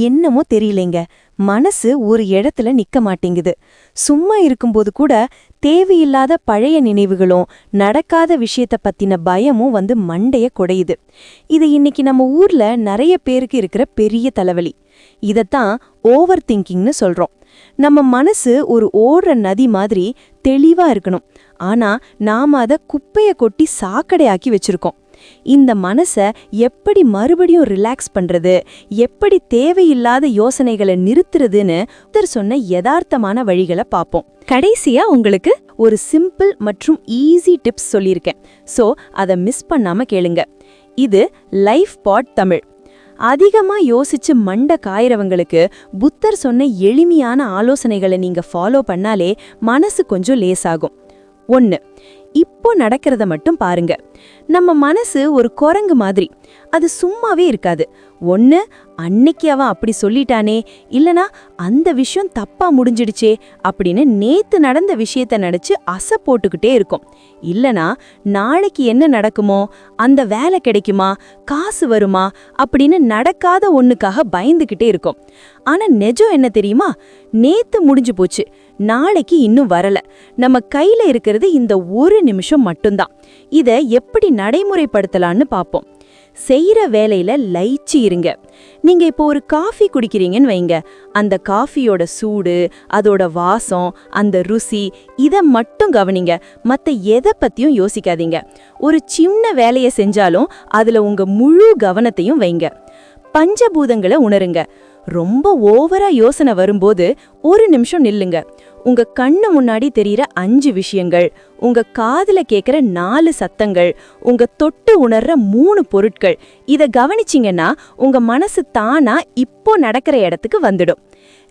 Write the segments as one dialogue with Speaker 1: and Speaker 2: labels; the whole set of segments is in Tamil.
Speaker 1: என்னமோ தெரியலேங்க, மனசு ஒரு இடத்துல நிக்க மாட்டேங்குது. சும்மா இருக்கும்போது கூட தேவையில்லாத பழைய நினைவுகளும் நடக்காத விஷயத்த பத்தின பயமும் வந்து மண்டைய குடையுது. இது இன்னைக்கு நம்ம ஊர்ல நிறைய பேருக்கு இருக்கிற பெரிய தலைவலி. இதத்தான் ஓவர் திங்கிங்னு சொல்றோம். நம்ம மனசு ஒரு ஓடுற நதி மாதிரி தெளிவா இருக்கணும். ஆனா நாம அத குப்பைய கொட்டி சாக்கடையாக்கி வச்சிருக்கோம். இந்த மனசை எப்படி மறுபடியும் ரிலாக்ஸ் பண்றது, எப்படி தேவையில்லாத யோசனைகளை நிறுத்துறதுன்னு சொன்ன யதார்த்தமான வழிகளை பார்ப்போம். கடைசியா உங்களுக்கு ஒரு சிம்பிள் மற்றும் ஈஸி டிப்ஸ் சொல்லியிருக்கேன். சோ அதை மிஸ் பண்ணாம கேளுங்க. இது லைஃப் பாட் தமிழ். அதிகமா யோசிச்சு மண்ட காயறவங்களுக்கு புத்தர் சொன்ன எளிமையான ஆலோசனைகளை நீங்க ஃபாலோ பண்ணாலே மனசு கொஞ்சம் லேசாகும். 1. இப்போ நடக்கிறத மட்டும் பாருங்க. நம்ம மனசு ஒரு குரங்கு மாதிரி, அது சும்மாவே இருக்காது. ஒண்ணு அன்னைக்கு அவன் அப்படி சொல்லிட்டானே, இல்லனா அந்த விஷயம் தப்பா முடிஞ்சிடுச்சே அப்படின்னு நேத்து நடந்த விஷயத்த நினைச்சு அசை போட்டுக்கிட்டே இருக்கும். இல்லனா நாளைக்கு என்ன நடக்குமோ, அந்த வேலை கிடைக்குமா, காசு வருமா அப்படின்னு நடக்காத ஒண்ணுக்காக பயந்துகிட்டே இருக்கும். ஆனா நிஜம் என்ன தெரியுமா? நேத்து முடிஞ்சு போச்சு, நாளைக்கு இன்னும் வரல. நம்ம கையில இருக்கிறது இந்த ஒரு நிமிஷம் மட்டும்தான். இத எப்படி நடைமுறைப்படுத்தலான்னு பாப்போம். செய்யற வேலையில லயிச்சு இருங்க. நீங்க இப்போ ஒரு காஃபி குடிக்கிறீங்கன்னு வைங்க. அந்த காஃபியோட சூடு, அதோட வாசம், அந்த ருசி, இத மட்டும் கவனிங்க. மத்த எதை பத்தியும் யோசிக்காதீங்க. ஒரு சின்ன வேலையை செஞ்சாலும் அதுல உங்க முழு கவனத்தையும் வைங்க. பஞ்சபூதங்களை உணருங்க. ரொம்ப ஓவரா யோசனை வரும்போது ஒரு நிமிஷம் நில்லுங்க. உங்க கண்ணு முன்னாடி தெரியற 5 விஷயங்கள், உங்க காதுல கேக்குற 4 சத்தங்கள், உங்க தொட்டு உணர்ற 3 பொருட்கள், இத கவனிச்சிங்கன்னா உங்க மனசு தானா இப்போ நடக்கிற இடத்துக்கு வந்துடும்.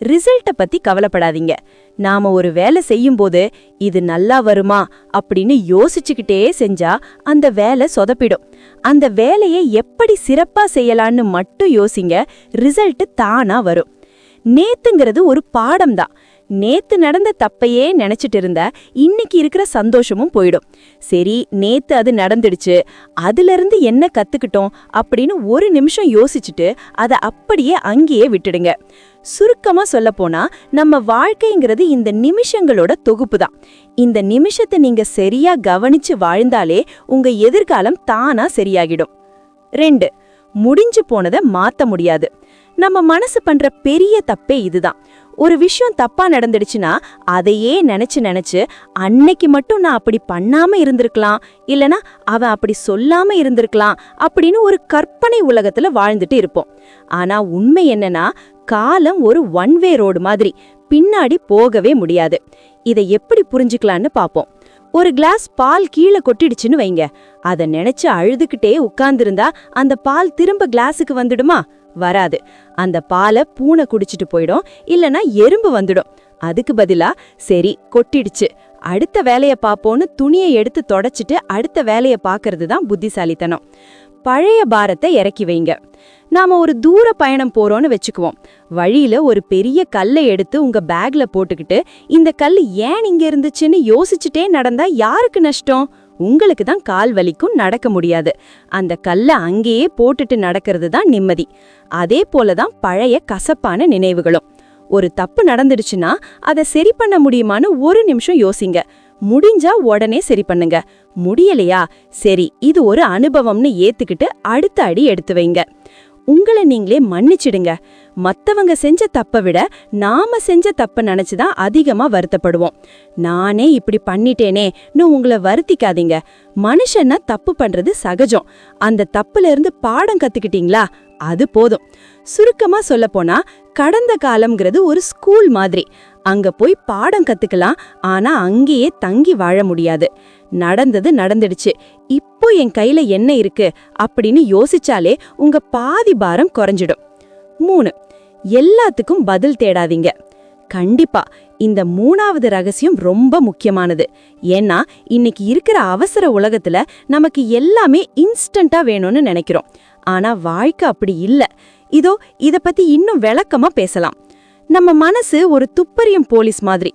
Speaker 1: ரிசல்ட்ட பத்தி கவலைப்படாதீங்க. நாம ஒரு வேலை செய்யும்போது இது நல்லா வருமா அப்படின்னு யோசிச்சுக்கிட்டே செஞ்சா அந்த வேலை சொதப்பிடும். அந்த வேலையை எப்படி சிறப்பா செய்யலான்னு மட்டும் யோசிங்க. ரிசல்ட் தானா வரும். நேத்துங்கிறது ஒரு பாடம்தான். நேத்து நடந்த தப்பையே நினைச்சிட்டு இருந்த இன்னைக்கு இருக்கிற சந்தோஷமும் போயிடும். சரி, நேத்து அது நடந்துடுச்சு, அதுல இருந்து என்ன கத்துக்கிட்டோம் அப்படின்னு ஒரு நிமிஷம் யோசிச்சுட்டு அதை அப்படியே அங்கேயே விட்டுடுங்க. சுருக்கமா சொல்ல போனா நம்ம வாழ்க்கைங்கிறது இந்த நிமிஷங்களோட தொகுப்பு தான். இந்த நிமிஷத்தை நீங்க சரியா கவனிச்சு வாழ்ந்தாலே உங்க எதிர்காலம் தானா சரியாகிடும். 2. முடிஞ்சு போனதை மாத்த முடியாது. நம்ம மனசு பண்ற பெரிய தப்பே இதுதான். ஒரு விஷயம் தப்பா நடந்துடுச்சுன்னா அதையே நினைச்சு அன்னைக்கு மட்டும் நான் அப்படி பண்ணாம இருந்திருக்கலாம், இல்லனா அவன் அப்படி சொல்லாம இருந்திருக்கலாம் அப்படின்னு ஒரு கற்பனை உலகத்துல வாழ்ந்துட்டு இருப்போம். ஆனா உண்மை என்னன்னா, காலம் ஒரு ஒன் வே ரோடு மாதிரி, பின்னாடி போகவே முடியாது. இதை எப்படி புரிஞ்சுக்கலான்னு பாப்போம். ஒரு கிளாஸ் பால் கீழே கொட்டிடுச்சுன்னு வைங்க. அதை நினைச்சு அழுதுகிட்டே உட்கார்ந்திருந்தா அந்த பால் திரும்ப கிளாஸுக்கு வந்துடுமா? வராது. அந்த பாலை பூனை குடிச்சிட்டு போயிடும், இல்லனா எறும்பு வந்துடும். அதுக்கு பதிலா சரி கொட்டிடுச்சு, அடுத்த வேலையை பாப்போன்னு துணியை எடுத்து தொடச்சிட்டு அடுத்த வேலையை பாக்குறது தான் புத்திசாலித்தனம். பழைய பாரத்தை இறக்கி வைங்க. நாம ஒரு தூர பயணம் போறோம்னு வச்சுக்குவோம். வழியில ஒரு பெரிய கல்லை எடுத்து உங்க பேக்ல போட்டுக்கிட்டு இந்த கல் ஏன் இங்க இருந்துச்சுன்னு யோசிச்சுட்டே நடந்தா யாருக்கு நஷ்டம்? உங்களுக்கு தான் கால் வலிக்கும், நடக்க முடியாது. அந்த கல்லை அங்கேயே போட்டுட்டு நடக்கிறது தான் நிம்மதி. அதே போலதான் பழைய கசப்பான நினைவுகளும். ஒரு தப்பு நடந்துடுச்சுன்னா அதை சரி பண்ண முடியுமான்னு ஒரு நிமிஷம் யோசிங்க. முடிஞ்சா உடனே சரி பண்ணுங்க. முடியலையா, சரி இது ஒரு அனுபவம்னு ஏத்துக்கிட்டு அடுத்த அடி எடுத்து வைங்க. உங்களை நீங்களே மன்னிச்சிடுங்க. மத்தவங்க செஞ்ச தப்பை விட நாம செஞ்ச தப்ப நினைச்சுதான் அதிகமா வருத்தப்படுவோம். நானே இப்படி பண்ணிட்டேனேன்னு உங்களை வருத்திக்காதீங்க. மனுஷன்னா தப்பு பண்றது சகஜம். அந்த தப்புல இருந்து பாடம் கத்துக்கிட்டீங்களா? அது போதும். சுருக்கமா சொல்ல போனா கடந்த காலம்ங்கிறது ஒரு ஸ்கூல் மாதிரி. அங்க போய் பாடம் கத்துக்கலாம், ஆனா அங்கேயே தங்கி வாழ முடியாது. நடந்தது நடந்துடுச்சு, இப்போ என் கையில என்ன இருக்கு அப்படின்னு யோசிச்சாலே உங்க பாதி பாரம் குறைஞ்சிடும். 3. எல்லாத்துக்கும் பதில் தேடாதீங்க. கண்டிப்பா இந்த 3வது ரகசியம் ரொம்ப முக்கியமானது. ஏன்னா இன்னைக்கு இருக்கிற அவசர உலகத்துல நமக்கு எல்லாமே இன்ஸ்டன்டா வேணும்னு நினைக்கிறோம். ஆனா வாழ்க்கை அப்படி இல்ல. இத பத்தி இன்னும் விளக்கமா பேசலாம். நம்ம மனசு ஒரு துப்பறியும் போலீஸ் மாதிரி.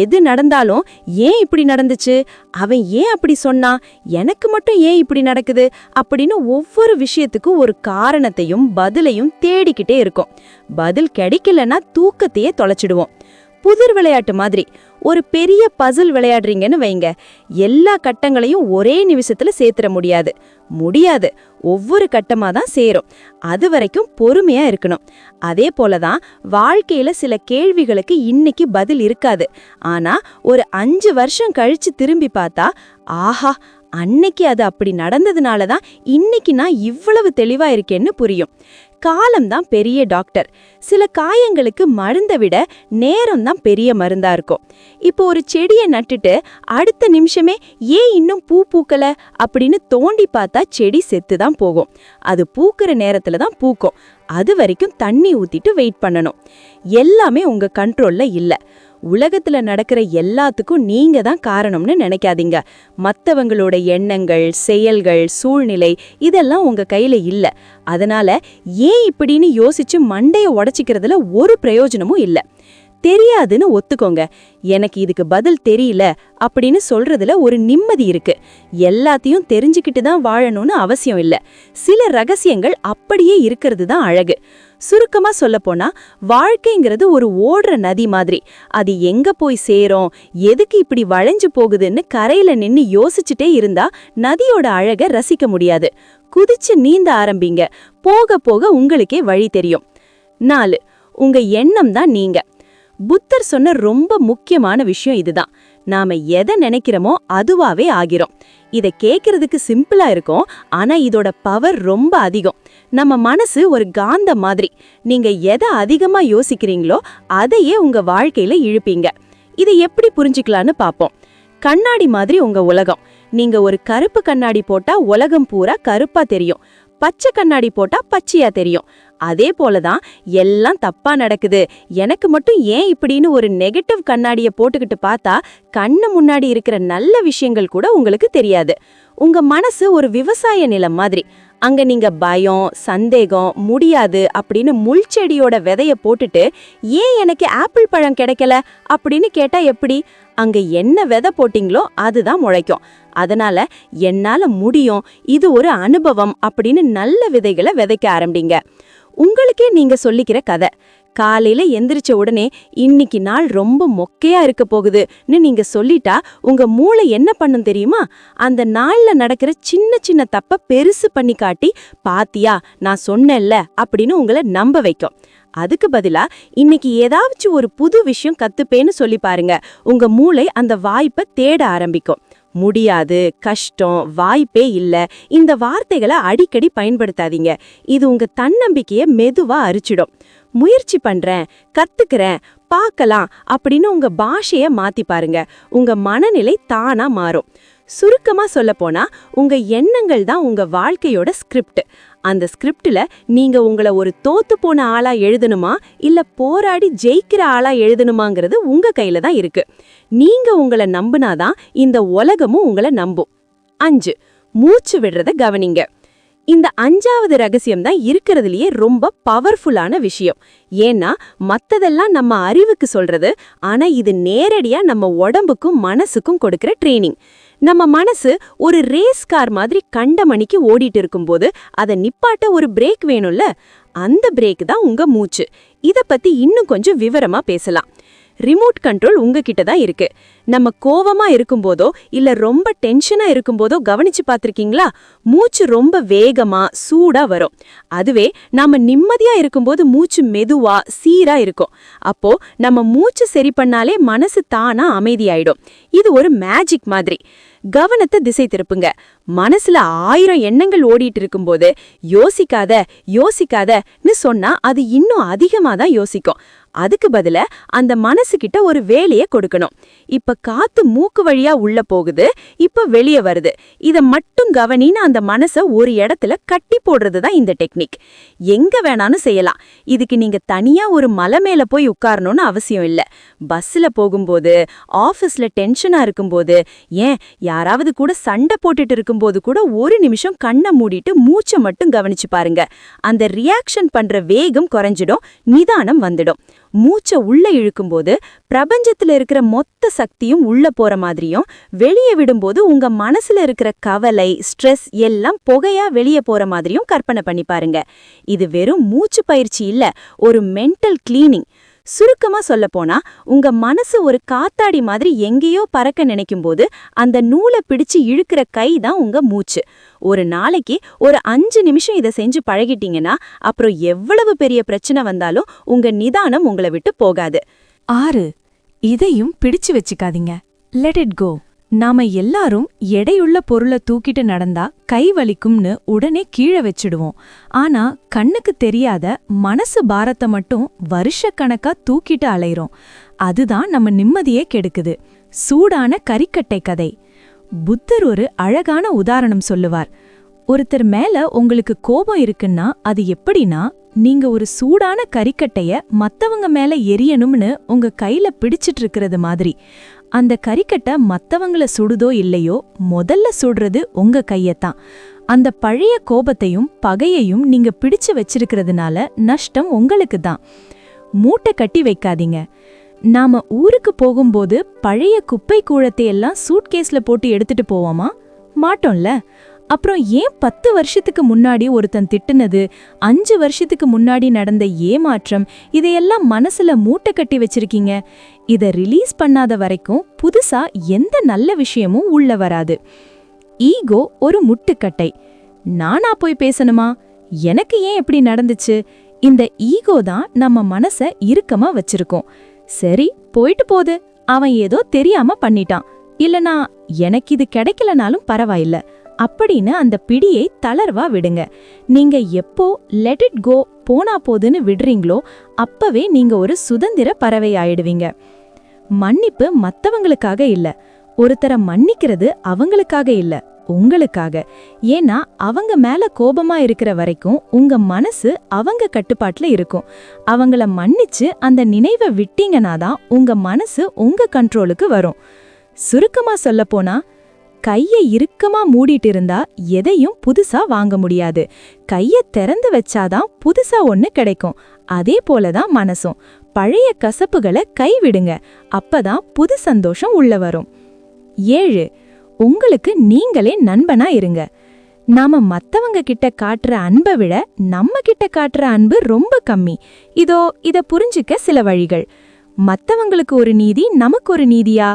Speaker 1: எது நடந்தாலும் ஏன் இப்படி நடந்துச்சு, அவன் ஏன் அப்படி சொன்னான், எனக்கு மட்டும் ஏன் இப்படி நடக்குது அப்படின்னு ஒவ்வொரு விஷயத்துக்கும் ஒரு காரணத்தையும் பதிலையும் தேடிக்கிட்டே இருக்கும். பதில் கிடைக்கலன்னா தூக்கத்தையே தொலைச்சிடுவோம். புதிர் விளையாட்டு மாதிரி ஒரு பெரிய பசில் விளையாடுறீங்கன்னு வைங்க. எல்லா கட்டங்களையும் ஒரே நிமிஷத்துல சேர்த்துற முடியாது. ஒவ்வொரு கட்டமா தான் சேரும். அது வரைக்கும் பொறுமையா இருக்கணும். அதே போலதான் வாழ்க்கையில சில கேள்விகளுக்கு இன்னைக்கு பதில் இருக்காது. ஆனா ஒரு 5 வருஷம் கழிச்சு திரும்பி பார்த்தா, ஆஹா, அன்னைக்கு அது அப்படி நடந்ததுனாலதான் இன்னைக்கு நான் இவ்வளவு தெளிவா இருக்கேன்னு புரியும். காலம்தான் பெரிய டாக்டர். சில காயங்களுக்கு மருந்தை விட நேரம் தான் பெரிய மருந்தா இருக்கும். இப்போ ஒரு செடியை நட்டுட்டு அடுத்த நிமிஷமே ஏன் இன்னும் பூ பூக்கல அப்படின்னு தோண்டி பார்த்தா செடி செத்துதான் போகும். அது பூக்கிற நேரத்துல தான் பூக்கும். அது வரைக்கும் தண்ணி ஊத்திட்டு வெயிட் பண்ணணும். எல்லாமே உங்க கண்ட்ரோல்ல இல்ல. உலகத்துல நடக்கிற எல்லாத்துக்கும் நீங்க தான் காரணம்னு நினைக்காதீங்க. மத்தவங்களோட எண்ணங்கள், செயல்கள், சூழ்நிலை இதெல்லாம் உங்க கையில இல்ல. அதனால ஏன் இப்படின்னு யோசிச்சு மண்டைய உடைச்சிக்கிறதுல ஒரு பிரயோஜனமும் இல்ல. தெரியாதுன்னு ஒத்துக்கோங்க. எனக்கு இதுக்கு பதில் தெரியல அப்படின்னு சொல்றதுல ஒரு நிம்மதி இருக்கு. எல்லாத்தையும் தெரிஞ்சுக்கிட்டு தான் வாழணும்னு அவசியம் இல்ல. சில ரகசியங்கள் அப்படியே இருக்கிறது தான் அழகு. சுருக்கமா சொல்லப்போனா, வாழ்க்கைங்கிறது ஒரு ஓடுற நதி மாதிரி. அது எங்க போய் சேரும், எதுக்கு இப்படி வளைஞ்சு போகுதுன்னு கரையில நின்னு யோசிச்சுட்டே இருந்தா நதியோட அழக ரசிக்க முடியாது. குதிச்சு நீந்த ஆரம்பிங்க. போக போக உங்களுக்கே வழி தெரியும். 4. உங்க எண்ணம் தான் நீங்க. புத்தர் சொன்ன ரொம்ப முக்கியமான விஷயம் இதுதான். நாம எதை நினைக்கிறோமோ அதுவாவே ஆகிறோம். இதை கேட்கறதுக்கு சிம்பிளா இருக்கும், ஆனா இதோட பவர் ரொம்ப அதிகம். நம்ம மனசு ஒரு காந்த மாதிரி. நீங்க எதை அதிகமா யோசிக்கிறீங்களோ அதையே உங்க வாழ்க்கையில இழுப்பீங்க. இதை எப்படி புரிஞ்சுக்கலான்னு பாப்போம். கண்ணாடி மாதிரி உங்க உலகம். நீங்க ஒரு கருப்பு கண்ணாடி போட்டா உலகம் பூரா கருப்பா தெரியும். பச்சை கண்ணாடி போட்டா பச்சையா தெரியும். அதே போலதான் எல்லாம் தப்பா நடக்குது, எனக்கு மட்டும் ஏன் இப்படின்னு ஒரு நெகட்டிவ் கண்ணாடிய போட்டுக்கிட்டு பார்த்தா கண்ணு முன்னாடி இருக்கிற நல்ல விஷயங்கள் கூட உங்களுக்கு தெரியாது. உங்க மனசு ஒரு விவசாய நிலம் மாதிரி. அங்க நீங்க பயம், சந்தேகம், முடியாது அப்படின்னு முள்செடியோட விதைய போட்டுட்டு ஏன் எனக்கு ஆப்பிள் பழம் கிடைக்கல அப்படின்னு கேட்டா எப்படி? அங்க என்ன விதை போட்டீங்களோ அதுதான் முளைக்கும். அதனால என்னால முடியும், இது ஒரு அனுபவம் அப்படின்னு நல்ல விதைகளை விதைக்க ஆரம்பிங்க. உங்களுக்கே நீங்க சொல்லிக்கிற கதை. காலையில எந்திரிச்ச உடனே இன்னைக்கு நாள் ரொம்ப மொக்கையா இருக்க போகுதுன்னு நீங்க சொல்லிட்டா உங்க மூளை என்ன பண்ணும் தெரியுமா? அந்த நாள்ல நடக்கிற சின்ன சின்ன தப்ப பெருசு பண்ணி காட்டி, பாத்தியா நான் சொன்னேன்ல அப்படின்னு உங்களை நம்ப வைக்கும். அதுக்கு பதிலா இன்னைக்கு ஏதாச்சும் ஒரு புது விஷயம் கத்துப்பேன்னு சொல்லி பாருங்க. உங்க மூளை அந்த வாய்ப்பை தேட ஆரம்பிக்கும். முடியாது, கஷ்டம், வாய்ப்பே இல்ல இந்த வார்த்தைகளை அடிக்கடி பயன்படுத்தாதீங்க. இது உங்க தன்னம்பிக்கைய மெதுவா அரிச்சிடும். முயற்சி பண்றேன், கத்துக்கிறேன், பார்க்கலாம் அப்படின்னு உங்க பாஷைய மாத்தி பாருங்க. உங்க மனநிலை தானா மாறும். சுருக்கமா சொல்ல போனா, உங்க எண்ணங்கள் தான் உங்க வாழ்க்கையோட ஸ்கிரிப்ட். அந்த ஸ்கிரிப்ட்ல நீங்க உங்களை ஒரு தோத்து போன ஆளா எழுதணுமா இல்ல போராடி ஜெயிக்கிற ஆளா எழுதணுமாங்கிறது உங்க கையில தான் இருக்கு. நீங்க உங்களை நம்புனாதான் இந்த உலகமும் உங்களை நம்பும். 5. மூச்சு விடுறத கவனிங்க. இந்த 5வது ரகசியம் தான் இருக்கிறதுலயே ரொம்ப பவர்ஃபுல்லான விஷயம். ஏன்னா மத்ததெல்லாம் நம்ம அறிவுக்கு சொல்றது, ஆனா இது நேரடியா நம்ம உடம்புக்கும் மனசுக்கும் கொடுக்கிற ட்ரெயினிங். நம்ம மனசு ஒரு ரேஸ் கார் மாதிரி கண்ட மணிக்கு ஓடிட்டு இருக்கும்போது அதை நிப்பாட்ட ஒரு பிரேக் வேணும்ல, அந்த பிரேக் தான் உங்க மூச்சு. இத பத்தி இன்னும் கொஞ்சம் விவரமா பேசலாம். ரிமோட் கண்ட்ரோல் உங்ககிட்ட தான் இருக்கு. நம்ம கோவமா இருக்கும்போதோ இல்ல ரொம்ப டென்ஷனா இருக்கும்போதோ கவனிச்சு பார்த்திருக்கீங்களா? மூச்சு ரொம்ப வேகமா சூடா வரும். அதுவே நாம நிம்மதியா இருக்கும்போது மூச்சு மெதுவா சீரா இருக்கும். அப்போ நம்ம மூச்சு சரி பண்ணாலே மனசு தானா அமைதியாயிடும். இது ஒரு மேஜிக் மாதிரி. கவனத்தை திசை திருப்புங்க. மனசுல 1000 எண்ணங்கள் ஓடிட்டு இருக்கும்போது யோசிக்காதன்னு சொன்னா அது இன்னும் அதிகமா தான் யோசிக்கும். அதுக்கு பதிலா அந்த மனசுகிட்ட ஒரு வேலைய கொடுக்கணும். இப்ப காத்து மூக்கு வழியா உள்ள போகுது, இப்ப வெளியே வருது, இத மட்டும் கவனின்னு அந்த மனச ஒரு இடத்துல கட்டி போடுறதுதான் இந்த டெக்னிக். எங்க வேணாலும் செய்யலாம். இதுக்கு நீங்க தனியா ஒரு மலை மேல போய் உட்காரணும்னு அவசியம் இல்ல. பஸ்ல போகும்போது, ஆபீஸ்ல டென்ஷனா இருக்கும்போது, ஏன் யாராவது கூட சண்டை போட்டுட்டு இருக்கும்போது கூட ஒரு நிமிஷம் கண்ணை மூடிட்டு மூச்சை மட்டும் கவனிச்சு பாருங்க. அந்த ரியாக்ஷன் பண்ற வேகம் குறைஞ்சிடும், நிதானம் வந்துடும்.
Speaker 2: மூச்சை உள்ள இழுக்கும்போது பிரபஞ்சத்துல இருக்கிற மொத்த சக்தியும் உள்ள போற மாதிரியும், வெளியே விடும்போது உங்க மனசுல இருக்கிற கவலை, ஸ்ட்ரெஸ் எல்லாம் புகையா வெளியே போற மாதிரியும் கற்பனை பண்ணி பாருங்க. இது வெறும் மூச்சு பயிற்சி இல்ல, ஒரு மென்டல் கிளீனிங். சுருக்கமா சொல்லப்போனா, உங்க மனசு ஒரு காத்தாடி மாதிரி எங்கேயோ பறக்க நினைக்கும்போது அந்த நூலை பிடிச்சு இழுக்கிற கை தான் உங்க மூச்சு. ஒரு நாளைக்கு ஒரு 5 நிமிஷம் இதை செஞ்சு பழகிட்டீங்கன்னா அப்புறம் எவ்வளவு பெரிய பிரச்சனை வந்தாலும் உங்க நிதானம் உங்களை விட்டு போகாது.
Speaker 1: 6. இதையும் பிடிச்சு வச்சுக்காதீங்க. Let it go. நாம எல்லாரும் எடையுள்ள பொருளை தூக்கிட்டு நடந்தா கை வலிக்கும்னு உடனே கீழே வச்சிடுவோம். ஆனா கண்ணுக்கு தெரியாத மனசு பாரத்தை மட்டும் வருஷக்கணக்கா தூக்கிட்டு அலைறோம். அதுதான் நம்ம நிம்மதியே கெடுக்குது. சூடான கறிக்கட்டை கதை. புத்தர் ஒரு அழகான உதாரணம் சொல்லுவார். ஒருத்தர் மேல உங்களுக்கு கோபம் இருக்குன்னா அது எப்படின்னா, நீங்க ஒரு சூடான கறிக்கட்டைய மத்தவங்க மேல எரியணும்னு உங்க கையில பிடிச்சிட்டு இருக்கிறது மாதிரி. அந்த கறிக்கட்டை மத்தவங்கள சுடுதோ இல்லையோ, முதல்ல சுடுறது உங்க கையத்தான். அந்த பழைய கோபத்தையும் பகையையும் நீங்க பிடிச்சு வச்சிருக்கிறதுனால நஷ்டம் உங்களுக்கு தான். மூட்டை கட்டி வைக்காதீங்க. நாம ஊருக்கு போகும்போது பழைய குப்பை கூழத்தையெல்லாம் சூட்கேஸ்ல போட்டு எடுத்துட்டு போவோமா? மாட்டோம்ல. அப்புறம் ஏன் 10 வருஷத்துக்கு முன்னாடி ஒருத்தன் திட்டுனது, 5 வருஷத்துக்கு முன்னாடி நடந்த ஏமாற்றம், இதையெல்லாம் மனசுல மூட்டை கட்டி வச்சிருக்கீங்க? இதை ரிலீஸ் பண்ணாத வரைக்கும் புதுசா எந்த நல்ல விஷயமும் உள்ள வராது. ஈகோ ஒரு முட்டுக்கட்டை. நானா போய் பேசணுமா? எனக்கு ஏன் இப்படி நடந்துச்சு? இந்த ஈகோ தான் நம்ம மனச இறுக்கமா வச்சிருக்கோம். சரி, போயிட்டு போது, அவன் ஏதோ தெரியாம பண்ணிட்டான், இல்லனா எனக்கு இது கிடைக்கலனாலும் பரவாயில்ல அப்படின்னு அந்த பிடியை தளர்வா விடுங்க. நீங்க எப்போ லெட் இட் கோ, போனா போதுன்னு விடுறீங்களோ அப்பவே நீங்க ஒரு சுதந்திர பறவை ஆயிடுவீங்க. மன்னிப்பு மத்தவங்களுக்காக இல்ல, ஒருத்தரை மன்னிக்கிறது அவங்களுக்காக இல்ல, உங்களுக்காக. ஏன்னா அவங்க மேல கோபமா இருக்கிற வரைக்கும் உங்க மனசு அவங்க கட்டுப்பாட்டுல இருக்கும். அவங்கள மன்னிச்சு அந்த நினைவை விட்டீங்கன்னாதான் உங்க மனசு உங்க கண்ட்ரோலுக்கு வரும். சுருக்கமா சொல்லப்போனா, கையை இறுக்கமா மூடிட்டு இருந்தா எதையும் புதுசா வாங்க முடியாது. கைய திறந்து வச்சாதான் புதுசா ஒண்ணு கிடைக்கும். அதே போலதான் மனசும். பழைய கசப்புகளை கைவிடுங்க, அப்பதான் புது சந்தோஷம் உள்ள வரும். 7. உங்களுக்கு நீங்களே நண்பனா இருங்க. நாம மத்தவங்க கிட்ட காட்டுற அன்பை விட நம்ம கிட்ட காட்டுற அன்பு ரொம்ப கம்மி. இத புரிஞ்சுக்க சில வழிகள். மத்தவங்களுக்கு ஒரு நீதி, நமக்கு ஒரு நீதியா?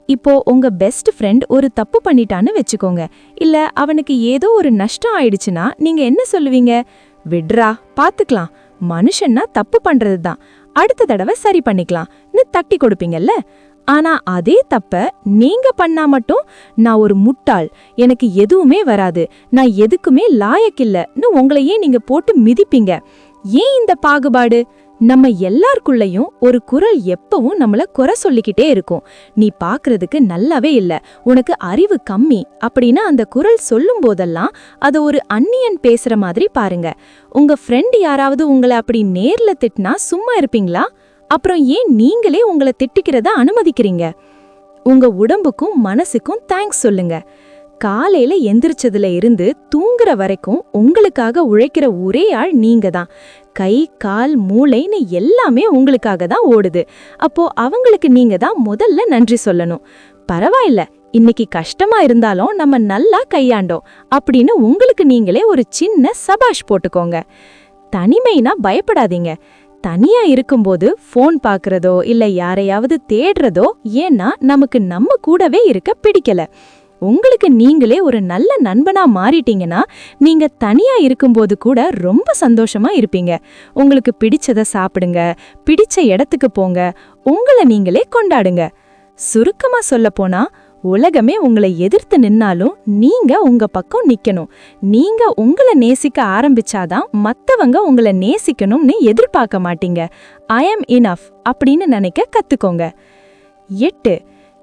Speaker 1: இப்போ உங்க பெஸ்ட் ஃப்ரெண்ட் ஒரு தப்பு பண்ணிட்டான்னு வெச்சுக்கோங்க. இல்ல அவனுக்கு ஏதோ ஒரு நஷ்டம் ஆயிடுச்சுன்னா நீங்க என்ன சொல்லுவீங்க? விட்றா, பாத்துக்கலாம், மனுஷன்னா தப்பு பண்றதுதான், அடுத்த தடவை சரி பண்ணிக்கலாம்னு தட்டி கொடுப்பீங்கல்ல. ஆனா அதே தப்ப நீங்க பண்ணா மட்டும், நான் ஒரு முட்டாள், எனக்கு எதுவுமே வராது, நான் எதுக்குமே லாயக்கில்லன்னு உங்களையே நீங்க போட்டு மிதிப்பீங்க. ஏன் இந்த பாகுபாடு? நம்ம எல்லாருக்குள்ளயும் ஒரு குரல் எப்பவும் நம்மள குறை சொல்லிக்கிட்டே இருக்கும். நீ பாக்குறதுக்கு நல்லாவே இல்ல, உனக்கு அறிவு கம்மி அப்படின்னு அந்த குரல் சொல்லும் போதெல்லாம் அது ஒரு அந்நியன் பேசுற மாதிரி பாருங்க. உங்க ஃப்ரெண்ட் யாராவது உங்களை அப்படி நேர்ல திட்டினா சும்மா இருப்பீங்களா? அப்புறம் ஏன் நீங்களே உங்களை திட்டிக்கிறத அனுமதிக்கிறீங்க? உங்க உடம்புக்கும் மனசுக்கும் தேங்க்ஸ் சொல்லுங்க. காலையில எந்திரிச்சதுல இருந்து தூங்குற வரைக்கும் உங்களுக்காக உழைக்கிற ஒரே ஆள் நீங்க தான். கை, கால், மூளைன்னு எல்லாமே உங்களுக்காக தான் ஓடுது. அப்போ அவங்களுக்கு நீங்க தான் முதல்ல நன்றி சொல்லணும். பரவாயில்ல, இன்னைக்கு கஷ்டமா இருந்தாலும் நம்ம நல்லா கையாண்டோம் அப்படின்னு உங்களுக்கு நீங்களே ஒரு சின்ன சபாஷ் போட்டுக்கோங்க. தனிமைனா பயப்படாதீங்க. தனியா இருக்கும்போது ஃபோன் பாக்குறதோ இல்ல யாரையாவது தேடுறதோ ஏன்னா நமக்கு நம்ம கூடவே இருக்க பிடிக்கல. உங்களுக்கு நீங்களே ஒரு நல்ல நண்பனா மாறிட்டீங்கன்னா நீங்க தனியா இருக்கும்போது கூட ரொம்ப சந்தோஷமா இருப்பீங்க. உங்களுக்கு பிடிச்சத சாப்பிடுங்க, பிடிச்ச இடத்துக்கு போங்க, உங்களை நீங்களே கொண்டாடுங்க. சுருக்கமா சொல்லப்போனா, உலகமே உங்களை எதிர்த்து நின்னாலும் நீங்க உங்க பக்கம் நிக்கணும். நீங்க உங்களை நேசிக்க ஆரம்பிச்சாதான் மத்தவங்க உங்களை நேசிக்கணும்னு எதிர்பார்க்க மாட்டீங்க. ஐ அம் இனஃப் அப்படின்னு நினைக்க கத்துக்கோங்க. 8.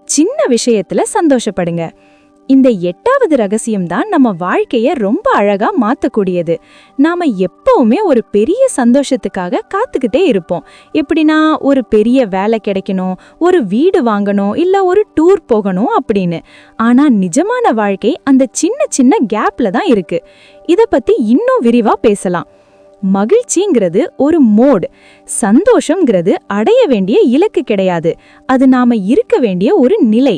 Speaker 1: சின்ன விஷயத்துல சந்தோஷப்படுங்க. இந்த 8வது ரகசியம்தான் நம்ம வாழ்க்கைய ரொம்ப அழகா மாத்தக்கூடியது. நாம எப்பவுமே ஒரு பெரிய சந்தோஷத்துக்காக காத்துக்கிட்டே இருப்போம். எப்படின்னா, ஒரு பெரிய வேலை கிடைக்கணும், ஒரு வீடு வாங்கணும், இல்ல ஒரு டூர் போகணும் அப்படின்னு. ஆனா நிஜமான வாழ்க்கை அந்த சின்ன சின்ன கேப்ல தான் இருக்கு. இத பத்தி இன்னும் விரிவா பேசலாம்.
Speaker 2: மகிழ்ச்சிங்கிறது ஒரு மோட். சந்தோஷம்ங்கிறது அடைய வேண்டிய இலக்கு கிடையாது, அது நாம இருக்க வேண்டிய ஒரு நிலை.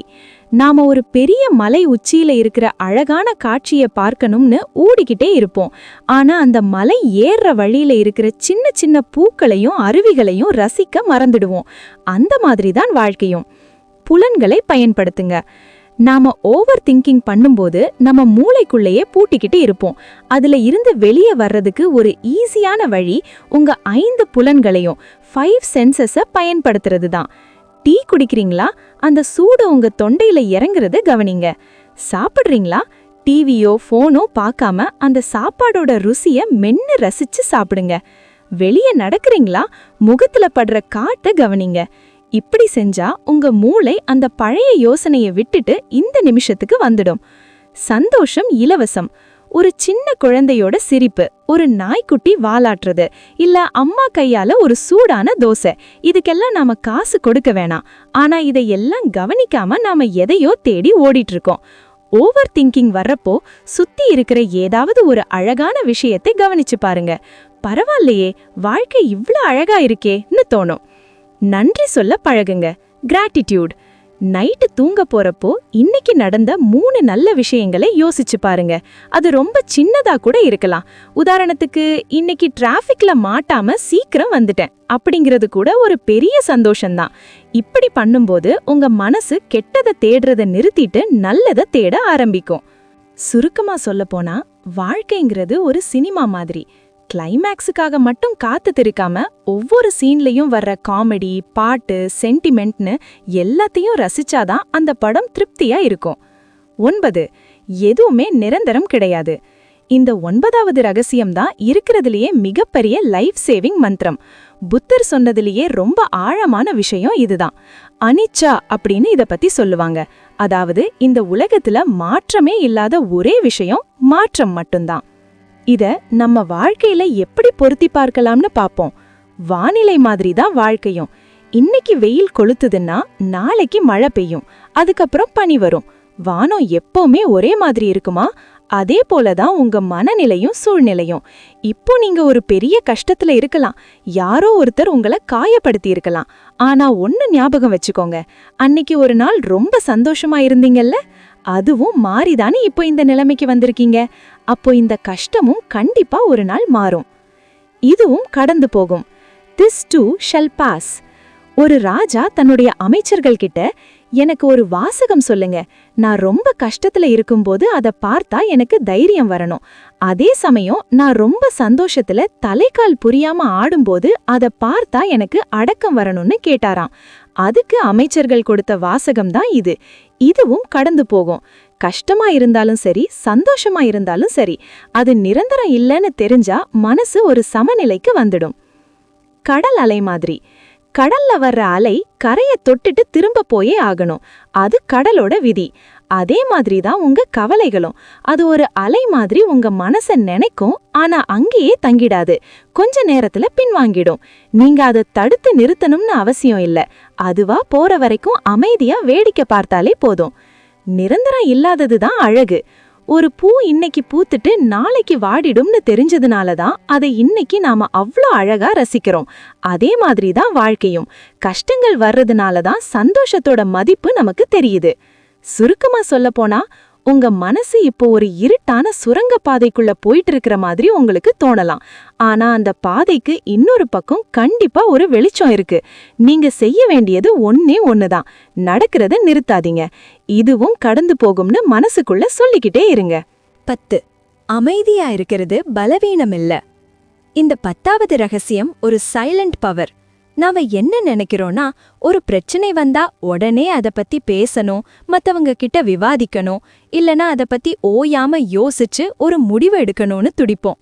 Speaker 2: நாம ஒரு பெரிய மலை உச்சியில இருக்கிற அழகான காட்சியை பார்க்கணும்னு ஓடிக்கிட்டே இருப்போம். ஆனா அந்த மலை ஏறுற வழியில இருக்கிற சின்ன சின்ன பூக்களையும் அருவிகளையும் ரசிக்க மறந்துடுவோம். அந்த மாதிரி தான் வாழ்க்கையும். புலன்களை பயன்படுத்துங்க. நாம ஓவர் திங்கிங் பண்ணும்போது நம்ம மூளைக்குள்ளேயே பூட்டிக்கிட்டு இருப்போம். அதுல இருந்து வெளியே வர்றதுக்கு ஒரு ஈஸியான வழி உங்க 5 புலன்களையும் 5 சென்சஸ பயன்படுத்துறது தான். டீ குடிக்கிறீங்களா? அந்த சூடு உங்க தொண்டையில இறங்குறது கவனிங்க. சாப்பிடுறீங்களா? டிவியோ போனோ பார்க்காம அந்த சாப்பாடோட ருசிய மென்னு ரசிச்சு சாப்பிடுங்க. வெளியே நடக்கிறீங்களா? முகத்துல படுற காட்ட கவனிங்க. இப்படி செஞ்சா உங்க மூளை அந்த பழைய யோசனையை விட்டுட்டு இந்த நிமிஷத்துக்கு வந்துடும். சந்தோஷம் இலவசம். ஒரு சின்ன குழந்தையோட சிரிப்பு, ஒரு நாய்க்குட்டி வாலாட்டுறது, இல்ல அம்மா கையால ஒரு சூடான தோசை, இதுக்கெல்லாம் நாம காசு கொடுக்க வேணாம். ஆனா இதையெல்லாம் கவனிக்காம நாம எதையோ தேடி ஓடிட்டு இருக்கோம். ஓவர் திங்கிங் வர்றப்போ சுத்தி இருக்கிற ஏதாவது ஒரு அழகான விஷயத்தை கவனிச்சு பாருங்க. பரவாயில்லையே, வாழ்க்கை இவ்ளோ அழகா இருக்கேன்னு தோணும். நன்றி சொல்ல பழகுங்க. கிராட்டிடியூட். நைட்டு தூங்க போறப்போ இன்னைக்கு நடந்த 3 நல்ல விஷயங்களை யோசிச்சு பாருங்க. அது ரொம்ப சின்னதா கூட இருக்கலாம். உதாரணத்துக்கு, இன்னைக்கு டிராஃபிக்ல மாட்டாம சீக்கிரம் வந்துட்டேன் அப்படிங்கிறது கூட ஒரு பெரிய சந்தோஷம்தான். இப்படி பண்ணும்போது உங்க மனசு கெட்டதை தேடுறத நிறுத்திட்டு நல்லதை தேட ஆரம்பிக்கும். சுருக்கமா சொல்லப்போனா, வாழ்க்கைங்கிறது ஒரு சினிமா மாதிரி. கிளைமேக்ஸுக்காக மட்டும் காத்துத்திருக்காம ஒவ்வொரு சீன்லயும் வர்ற காமெடி, பாட்டு, சென்டிமெண்ட்னு எல்லாத்தையும் ரசிச்சாதான் அந்த படம் திருப்தியா இருக்கும். 9. எதுவுமே நிரந்தரம் கிடையாது. இந்த 9வது ரகசியம்தான் இருக்கிறதுலயே மிகப்பெரிய லைஃப் சேவிங் மந்திரம். புத்தர் சொன்னதுலயே ரொம்ப ஆழமான விஷயம் இதுதான். அனிச்சா அப்படின்னு இத பத்தி சொல்லுவாங்க. அதாவது இந்த உலகத்துல மாற்றமே இல்லாத ஒரே விஷயம் மாற்றம் மட்டும்தான். இத நம்ம வாழ்க்கையில எப்படி பொருத்தி பார்க்கலாம்னு பாப்போம். வானிலை மாதிரி தான் வாழ்க்கையும். இன்னைக்கு வெயில் கொளுத்துதுன்னா நாளைக்கு மழை பெய்யும், அதுக்கப்புறம் பனி வரும். வானம் எப்பவுமே ஒரே மாதிரி இருக்குமா? அதே போலதான் உங்க மனநிலையும் சூழ்நிலையும். இப்போ நீங்க ஒரு பெரிய கஷ்டத்துல இருக்கலாம், யாரோ ஒருத்தர் உங்களை காயப்படுத்தி இருக்கலாம். ஆனா ஒன்னு ஞாபகம் வச்சுக்கோங்க, அன்னைக்கு ஒரு நாள் ரொம்ப சந்தோஷமா இருந்தீங்கல்ல, அதுவும் மாறிதானே இப்போ இந்த நிலைமைக்கு வந்திருக்கீங்க. அப்போ இந்த கஷ்டமும் கண்டிப்பா ஒரு நாள் மாறும். இதுவும் கடந்து போகும். This too shall pass. ஒரு ராஜா தன்னுடைய அமைச்சர்கள் கிட்ட, எனக்கு ஒரு வாசகம் சொல்லுங்க, நான் ரொம்ப கஷ்டத்துல இருக்கும்போது அதை பார்த்தா எனக்கு தைரியம் வரணும். அதே சமயம் நான் ரொம்ப சந்தோஷத்துல தலைக்கால் புரியாம ஆடும்போது அதை பார்த்தா எனக்கு அடக்கம் வரணும்னு கேட்டாராம். அதுக்கு அமைச்சர்கள் கொடுத்த வாசகம் தான் இது. இதுவும் கடந்து போகும். கஷ்டமா இருந்தாலும் சரி, சந்தோஷமா இருந்தாலும் சரி, அது நிரந்தரம் இல்லைன்னு தெரிஞ்சா மனசு ஒரு சமநிலைக்கு வந்துடும். கடல் அலை மாதிரி. கடல்ல வர்ற அலை கரையை தொட்டுட்டு திரும்ப போயே ஆகணும். அது கடலோட விதி. அதே மாதிரி தான் உங்க கவலைகளும். அது ஒரு அலை மாதிரி உங்க மனசை நினைக்கும், ஆனா அங்கேயே தங்கிடாது. கொஞ்ச நேரத்துல பின்வாங்கிடும். நீங்க அதை தடுத்து நிறுத்தணும்னு அவசியம் இல்ல. அதுவா போற வரைக்கும் அமைதியா வேடிக்கை பார்த்தாலே போதும். நிரந்தரம் இல்லாததுதான் அழகு. ஒரு பூ இன்னைக்கு பூத்துட்டு நாளைக்கு வாடிடும்னு தெரிஞ்சதுனாலதான் அதை இன்னைக்கு நாம அவ்ளோ அழகா ரசிக்கிறோம். அதே மாதிரி தான் வாழ்க்கையும். கஷ்டங்கள் வர்றதுனாலதான் சந்தோஷத்தோட மதிப்பு நமக்கு தெரியுது. சுருக்கமா சொல்லப்போனா, உங்க மனசு இப்போ ஒரு இருட்டான சுரங்க பாதைக்குள்ள போயிட்டு இருக்கிற மாதிரி உங்களுக்கு தோணலாம். ஆனா அந்த பாதைக்கு இன்னொரு பக்கம் கண்டிப்பா ஒரு வெளிச்சம் இருக்கு. நீங்க செய்ய வேண்டியது ஒன்னே ஒண்ணுதான், நடக்கிறத நிறுத்தாதீங்க. இதுவும் கடந்து போகும்னு மனசுக்குள்ள சொல்லிக்கிட்டே இருங்க.
Speaker 1: 10. அமைதியா இருக்கிறது பலவீனம் இல்ல. இந்த 10வது ரகசியம் ஒரு சைலண்ட் பவர். நாம என்ன நினைக்கிறோம்னா, ஒரு பிரச்சனை வந்தா உடனே அத பத்தி பேசணும், மத்தவங்க கிட்ட விவாதிக்கணும், இல்லனா அத பத்தி ஓயாம யோசிச்சு ஒரு முடிவு எடுக்கணும்னு துடிப்போம்.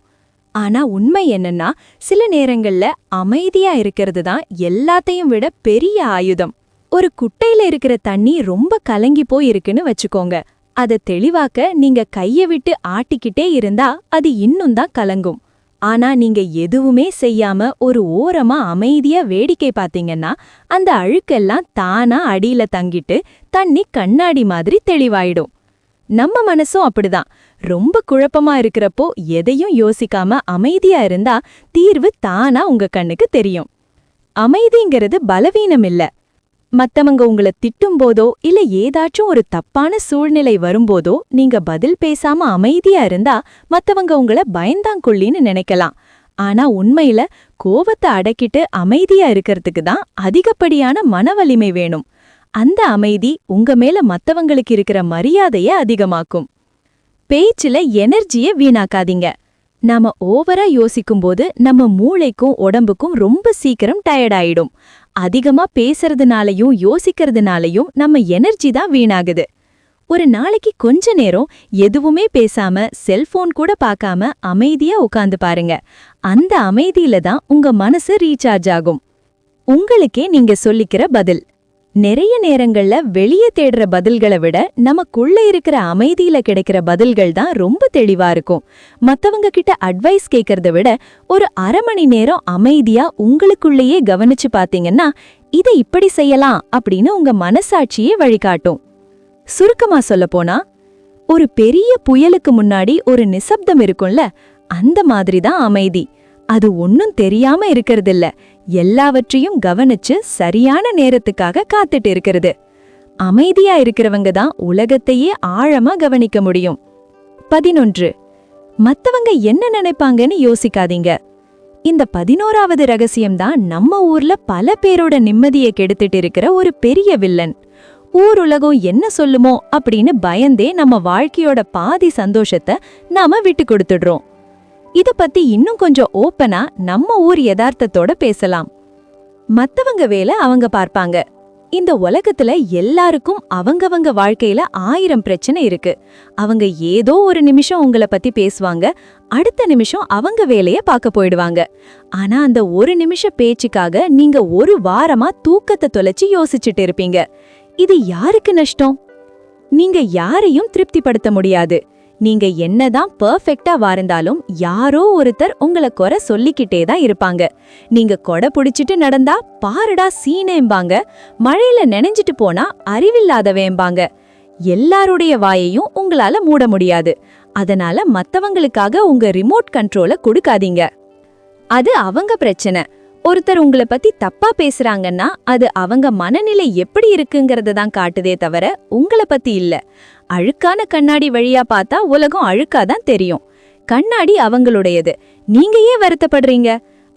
Speaker 1: ஆனா உண்மை என்னன்னா, சில நேரங்கள்ல அமைதியா இருக்கிறது தான் எல்லாத்தையும் விட பெரிய ஆயுதம். ஒரு குட்டையில இருக்கிற தண்ணி ரொம்ப கலங்கி போய் இருக்குன்னு வச்சுக்கோங்க. அத தெளிவாக்க நீங்க கைய விட்டு ஆட்டிக்கிட்டே இருந்தா அது இன்னும் தான் கலங்கும். ஆனா நீங்க எதுவுமே செய்யாம ஒரு ஓரமா அமைதியா வேடிக்கை பாத்தீங்கன்னா, அந்த அழுக்கெல்லாம் தானா அடியில தங்கிட்டு தண்ணி கண்ணாடி மாதிரி தெளிவாயிடும்.
Speaker 2: நம்ம மனசும் அப்படிதான். ரொம்ப குழப்பமா இருக்கிறப்போ எதையும் யோசிக்காம அமைதியா இருந்தா தீர்வு தானா உங்க கண்ணுக்கு தெரியும். அமைதிங்கிறது பலவீனம் இல்ல. மத்தவங்க உங்கள திட்டும் போதோ இல்ல ஏதாச்சும் ஒரு தப்பான சூழ்நிலை வரும்போதோ நீங்க பதில் பேசாம அமைதியா இருந்தா மத்தவங்க உங்கள பயந்தாங்கொள்ளின்னு நினைக்கலாம். ஆனா உண்மையில கோவத்தை அடக்கிட்டு அமைதியா இருக்கிறதுக்கு தான் அதிகப்படியான மனவலிமை வேணும். அந்த அமைதி உங்க மேல மத்தவங்களுக்கு இருக்கிற மரியாதைய அதிகமாக்கும். பேச்சுல எனர்ஜிய வீணாக்காதீங்க. நாம ஓவரா யோசிக்கும்போது நம்ம மூளைக்கும் உடம்புக்கும் ரொம்ப சீக்கிரம் டயர்ட் ஆயிடும். அதிகமா பேசுறதுனாலையும் யோசிக்கிறதுனாலையும் நம்ம எனர்ஜி தான் வீணாகுது. ஒரு நாளைக்கு கொஞ்ச நேரம் எதுவுமே பேசாம செல்போன் கூட பார்க்காம அமைதியா உட்கார்ந்து பாருங்க. அந்த அமைதியில தான் உங்க மனசு ரீசார்ஜ் ஆகும். உங்களுக்கே நீங்க சொல்லிக்கிற பதில். நிறைய நேரங்கள்ல வெளியே தேடுற பதில்களை விட நமக்குள்ள இருக்கிற அமைதியில கிடைக்கிற பதில்கள் தான் ரொம்ப தெளிவா இருக்கும். மத்தவங்க கிட்ட அட்வைஸ் கேட்கறத விட ஒரு அரை மணி நேரம் அமைதியா உங்களுக்குள்ளேயே கவனிச்சு பாத்தீங்கன்னா இதை இப்படி செய்யலாம் அப்படின்னு உங்க மனசாட்சியே வழிகாட்டும். சுருக்கமா சொல்லப்போனா, ஒரு பெரிய புயலுக்கு முன்னாடி ஒரு நிசப்தம் இருக்கும்ல, அந்த மாதிரிதான் அமைதி. அது ஒன்னும் தெரியாம இருக்கறதில்ல, எல்லாவற்றையும் கவனிச்சு சரியான நேரத்துக்காக காத்துட்டு இருக்கிறது. அமைதியா இருக்கிறவங்க தான் உலகத்தையே ஆழமா கவனிக்க முடியும். 11. மத்தவங்க என்ன நினைப்பாங்கன்னு யோசிக்காதீங்க. இந்த 11வது ரகசியம்தான் நம்ம ஊர்ல பல பேரோட நிம்மதியை கெடுத்துட்டு இருக்கிற ஒரு பெரிய வில்லன். ஊர் உலகம் என்ன சொல்லுமோ அப்படின்னு பயந்தே நம்ம வாழ்க்கையோட பாதி சந்தோஷத்தை நாம விட்டு கொடுத்துடுறோம். இத பத்தி இன்னும் கொஞ்சம் ஓப்பனா நம்ம ஊர் யதார்த்தத்தோட பேசலாம். மத்தவங்க வேலை அவங்க பார்ப்பாங்க. இந்த உலகத்துல எல்லாருக்கும் அவங்கவங்க வாழ்க்கையில 1000 பிரச்சனை இருக்கு. அவங்க ஏதோ ஒரு நிமிஷம் உங்களை பத்தி பேசுவாங்க, அடுத்த நிமிஷம் அவங்க வேலைய பார்க்க போயிடுவாங்க. ஆனா அந்த ஒரு நிமிஷ பேச்சுக்காக நீங்க ஒரு வாரமா தூக்கத்தை தொலைச்சு யோசிச்சுட்டு இருப்பீங்க. இது யாருக்கு நஷ்டம்? நீங்க யாரையும் திருப்திப்படுத்த முடியாது. நீங்க என்னதான் பெர்ஃபெக்ட்டா வாழ்ந்தாலும் யாரோ ஒருத்தர் உங்களை குறை சொல்லிக்கிட்டே தான் இருப்பாங்க. நீங்க கொடை பிடிச்சிட்டு நடந்தா பாருடா சீனேம்பாங்க, மழையில நனைஞ்சிட்டு போனா அறிவில்லாதவேம்பாங்க. எல்லாருடைய வாயையும் உங்களால மூட முடியாது. அதனால மத்தவங்களுக்காக உங்க ரிமோட் கண்ட்ரோலை கொடுக்காதீங்க. அது அவங்க பிரச்சனை. ஒருத்தர் உங்களை பத்தி தப்பா பேசுறாங்கன்னா அது அவங்க மனநிலை எப்படி இருக்குங்கிறத தான் காட்டுதே தவிர உங்களை பத்தி இல்ல. அழுக்கான கண்ணாடி வழியா பார்த்தா உலகம் அழுக்காதான் தெரியும். கண்ணாடி அவங்களுடையது, நீங்க ஏன் வருத்தப்படுறீங்க?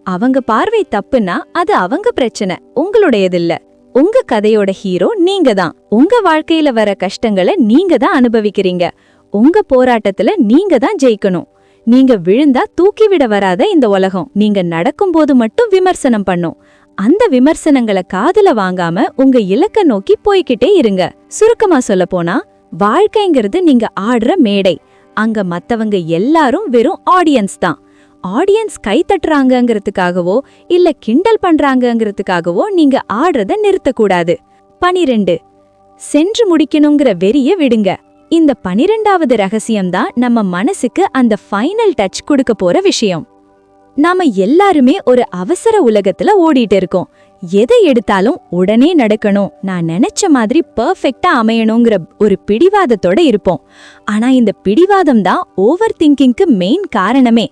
Speaker 2: அவங்க பார்வை தப்புன்னா அது அவங்க பிரச்சனை, உங்களுடையதில்ல. உங்க கதையோட ஹீரோ நீங்க தான். உங்க வாழ்க்கையில வர கஷ்டங்களை நீங்க தான் அனுபவிக்கிறீங்க. உங்க போராட்டத்துல நீங்க தான் ஜெயிக்கணும். நீங்க விழுந்தா தூக்கிவிட வராத இந்த உலகம் நீங்க நடக்கும்போது மட்டும் விமர்சனம் பண்ணும். அந்த விமர்சனங்களை காதுல வாங்காம உங்க இலக்க நோக்கி போய்கிட்டே இருங்க. சுருக்கமா சொல்ல போனா, வாழ்க்கைங்கிறது நீங்க ஆடுற மேடை. அங்க மத்தவங்க எல்லாரும் வெறும் ஆடியன்ஸ் தான். ஆடியன்ஸ் கை தட்டுறாங்கங்கிறதுக்காகவோ இல்ல கிண்டல் பண்றாங்கங்கிறதுக்காகவோ நீங்க ஆடுறத நிறுத்தக்கூடாது. 12. சென்று முடிக்கணுங்கிற வெறிய விடுங்க. இந்த 12வது ரகசியம்தான் நம்ம மனசுக்கு அந்த ஃபைனல் டச் கொடுக்க போற விஷயம். நாம எல்லாருமே ஒரு அவசர உலகத்துல ஓடிட்டு இருக்கோம். எதை எடுத்தாலும் உடனே நடக்கணும், நான் நினைச்ச மாதிரி பெர்ஃபெக்ட்டா அமையணுங்கிற ஒரு பிடிவாதத்தோட இருப்போம். ஆனா இந்த பிடிவாதம் தான் ஓவர் திங்கிங்க்கு மெயின் காரணமே.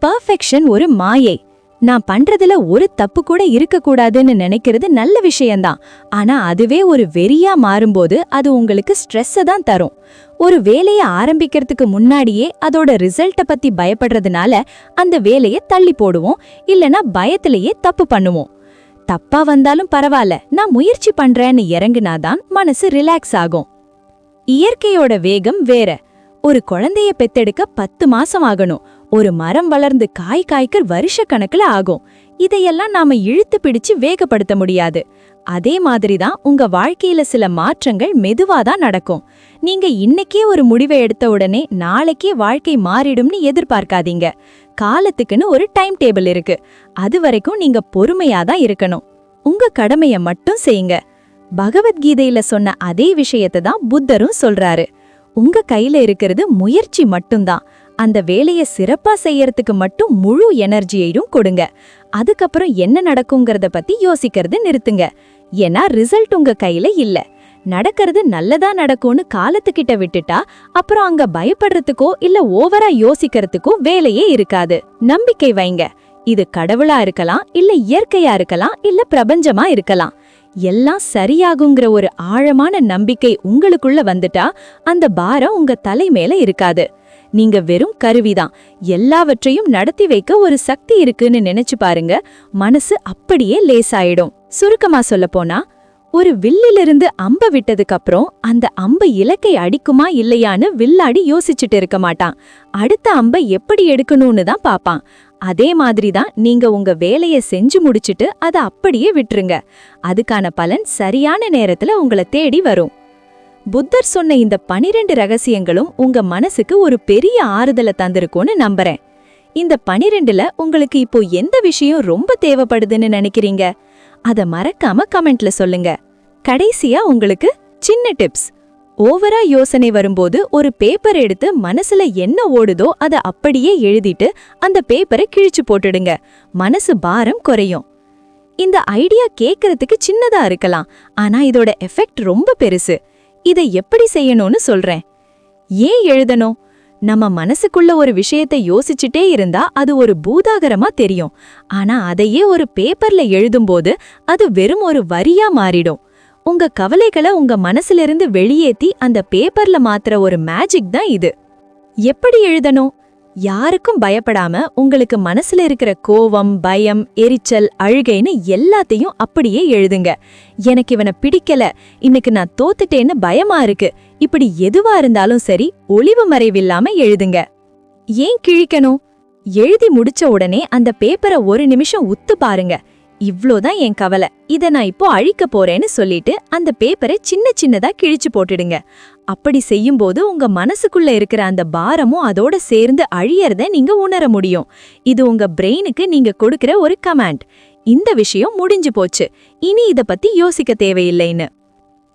Speaker 2: பெர்ஃபெக்ஷன் ஒரு மாயை. நான் பண்றதுல ஒரு தப்பு கூட இருக்கக்கூடாதுன்னு நினைக்கிறது நல்ல விஷயம்தான். ஆனா அதுவே ஒரு வெறியா மாறும்போது அது உங்களுக்கு ஸ்ட்ரெஸ்ஸை தான் தரும். ஒரு வேலையை ஆரம்பிக்கிறதுக்கு முன்னாடியே அதோட ரிசல்ட்டை பத்தி பயப்படுறதுனால அந்த வேலையை தள்ளி போடுவோம், இல்லனா பயத்திலேயே தப்பு பண்ணுவோம். தப்பா வந்தாலும் பரவாயில்ல, நான் முயற்சி பண்றேன்னு இறங்குனாதான் மனசு ரிலாக்ஸ் ஆகும். இயற்கையோட வேகம் வேற. ஒரு குழந்தைய பெத்தெடுக்க 10 மாசம் ஆகணும். ஒரு மரம் வளர்ந்து காய் காய்க்க வருஷக்கணக்குல ஆகும். இதையெல்லாம் நாம இழுத்து பிடிச்சு வேகப்படுத்த முடியாது. அதே மாதிரிதான் உங்க வாழ்க்கையில சில மாற்றங்கள் மெதுவாதான் நடக்கும். நீங்க இன்னைக்கே ஒரு முடிவை எடுத்த உடனே நாளைக்கே வாழ்க்கை மாறிடும்னு எதிர்பார்க்காதீங்க. காலத்துக்குன்னு ஒரு டைம் டேபிள் இருக்கு. அது வரைக்கும் நீங்க பொறுமையாதான் இருக்கணும். உங்க கடமைய மட்டும் செய்யுங்க. பகவத்கீதையில சொன்ன அதே விஷயத்தை தான் புத்தரும் சொல்றாரு. உங்க கையில இருக்கிறது முயற்சி மட்டும்தான். அந்த வேலையை சிறப்பா செய்யறதுக்கு மட்டும் முழு எனர்ஜியையும் கொடுங்க. அதுக்கப்புறம் என்ன நடக்குங்கிறத பத்தி யோசிக்கிறது நிறுத்துங்க. ஏன்னா ரிசல்ட் உங்க கையில இல்ல. நடக்கிறது நல்லதா நடக்கும்னு காலத்துக்கிட்ட விட்டுட்டா அப்புறம் அங்க பயப்படுறதுக்கோ இல்ல ஓவரா யோசிக்கிறதுக்கோ வேலையே இருக்காது. நம்பிக்கை வைங்க. இது கடவுளா இருக்கலாம், இல்ல இயற்கையா இருக்கலாம், இல்ல பிரபஞ்சமா இருக்கலாம். எல்லாம் சரியாகுங்கிற ஒரு ஆழமான நம்பிக்கை உங்களுக்குள்ள வந்துட்டா அந்த பாரம் உங்க தலை மேல இருக்காது. நீங்க வெறும் கருவிதான். எல்லாவற்றையும் நடத்தி வைக்க ஒரு சக்தி இருக்குன்னு நினைச்சு பாருங்க. மனசு அப்படியே லேசாயிடும். சுருக்கமா சொல்லப்போனா, ஒரு வில்லிலிருந்து அம்ப விட்டதுக்கு அப்புறம் அந்த அம்பு இலக்கை அடிக்குமா இல்லையான்னு வில்லாடி யோசிச்சுட்டு இருக்க மாட்டான். அடுத்த அம்பை எப்படி எடுக்கணும்னு தான் பாப்பான். அதே மாதிரிதான் நீங்க உங்க வேலைய செஞ்சு முடிச்சிட்டு அதை அப்படியே விட்டுருங்க. அதுக்கான பலன் சரியான நேரத்துல உங்களை தேடி வரும். புத்தர் சொன்ன இந்த 12 ரகசியங்களும் உங்க மனசுக்கு ஒரு பெரிய ஆறுதலை தந்திருக்கும்னு நம்புறேன். இந்த 12ல உங்களுக்கு இப்போ எந்த விஷயம் ரொம்ப தேவைப்படுதுன்னு நினைக்கிறீங்க? அத மறக்காம கமெண்ட்ல சொல்லுங்க. கடைசியா உங்களுக்கு சின்ன டிப்ஸ். ஓவரா யோசனை வரும்போது ஒரு பேப்பர் எடுத்து மனசுல என்ன ஓடுதோ அதை அப்படியே எழுதிட்டு அந்த பேப்பரை கிழிச்சு போட்டுடுங்க. மனசு பாரம் குறையும். இந்த ஐடியா கேட்கறதுக்கு சின்னதா இருக்கலாம், ஆனா இதோட எஃபெக்ட் ரொம்ப பெருசு. இதை எப்படி செய்யணும்னு சொல்றேன். ஏன் எழுதணும்? நம்ம மனசுக்குள்ள ஒரு விஷயத்தை யோசிச்சுட்டே இருந்தா அது ஒரு பூதாகரமா தெரியும். ஆனா அதையே ஒரு பேப்பர்ல எழுதும்போது அது வெறும் ஒரு வரியா மாறிடும். உங்க கவலைகளை உங்க மனசிலிருந்து வெளியேத்தி அந்த பேப்பர்ல மாத்துற ஒரு மேஜிக் தான் இது. எப்படி எழுதணும்? யாருக்கும் பயப்படாம உங்களுக்கு மனசுல இருக்கிற கோவம், பயம், எரிச்சல், அழுகைன்னு எல்லாத்தையும் அப்படியே எழுதுங்க. எனக்கு இவனை பிடிக்கல, இன்னைக்கு நான் தோத்துட்டேன்னு பயமா இருக்கு, இப்படி எதுவா இருந்தாலும் சரி ஒளிவு மறைவில்லாம எழுதுங்க. ஏன் கிழிக்கணும்? எழுதி முடிச்ச உடனே அந்த பேப்பரை ஒரு நிமிஷம் உத்து பாருங்க. இவ்ளோதான் என் கவலை, இத நான் இப்போ அழிக்க போறேன்னு சொல்லிட்டு அந்த பேப்பரை சின்ன சின்னதா கிழிச்சு போட்டுடுங்க. அப்படி செய்யும்போது உங்க மனசுக்குள்ள இருக்கிற அந்த பாரமும் அதோட சேர்ந்து அழியறத நீங்க உணர முடியும். இது உங்க பிரெயினுக்கு நீங்க கொடுக்கிற ஒரு கமாண்ட். இந்த விஷயம் முடிஞ்சு போச்சு, இனி இத பத்தி யோசிக்க தேவையில்லைன்னு.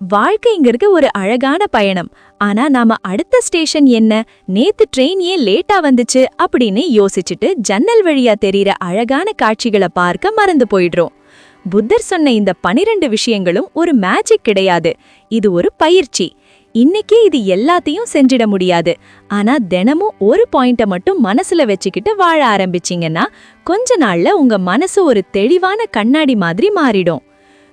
Speaker 2: வாழ்க்கைங்கிறது ஒரு அழகான பயணம். ஆனா நாம அடுத்த ஸ்டேஷன் என்ன, நேத்து ட்ரெயின் ஏன் லேட்டா வந்துச்சு அப்படின்னு யோசிச்சுட்டு ஜன்னல் வழியா தெரியிற அழகான காட்சிகளை பார்க்க மறந்து போயிடுறோம். புத்தர் சொன்ன இந்த 12 விஷயங்களும் ஒரு மேஜிக் கிடையாது, இது ஒரு பயிற்சி. இன்னைக்கே இது எல்லாத்தையும் செஞ்சிட முடியாது, ஆனா தினமும் ஒரு பாயிண்ட மட்டும் மனசுல வச்சுக்கிட்டு வாழ ஆரம்பிச்சீங்கன்னா கொஞ்ச நாள்ல உங்க மனசு ஒரு தெளிவான கண்ணாடி மாதிரி மாறிடும்.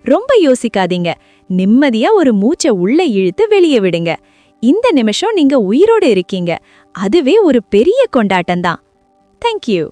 Speaker 2: ரொம்ப யோசிக்காதீங்க, நிம்மதியா ஒரு மூச்சை உள்ள இழுத்து வெளியே விடுங்க. இந்த நிமிஷம் நீங்க உயிரோடு இருக்கீங்க, அதுவே ஒரு பெரிய கொண்டாட்டம்தான். தேங்க்யூ.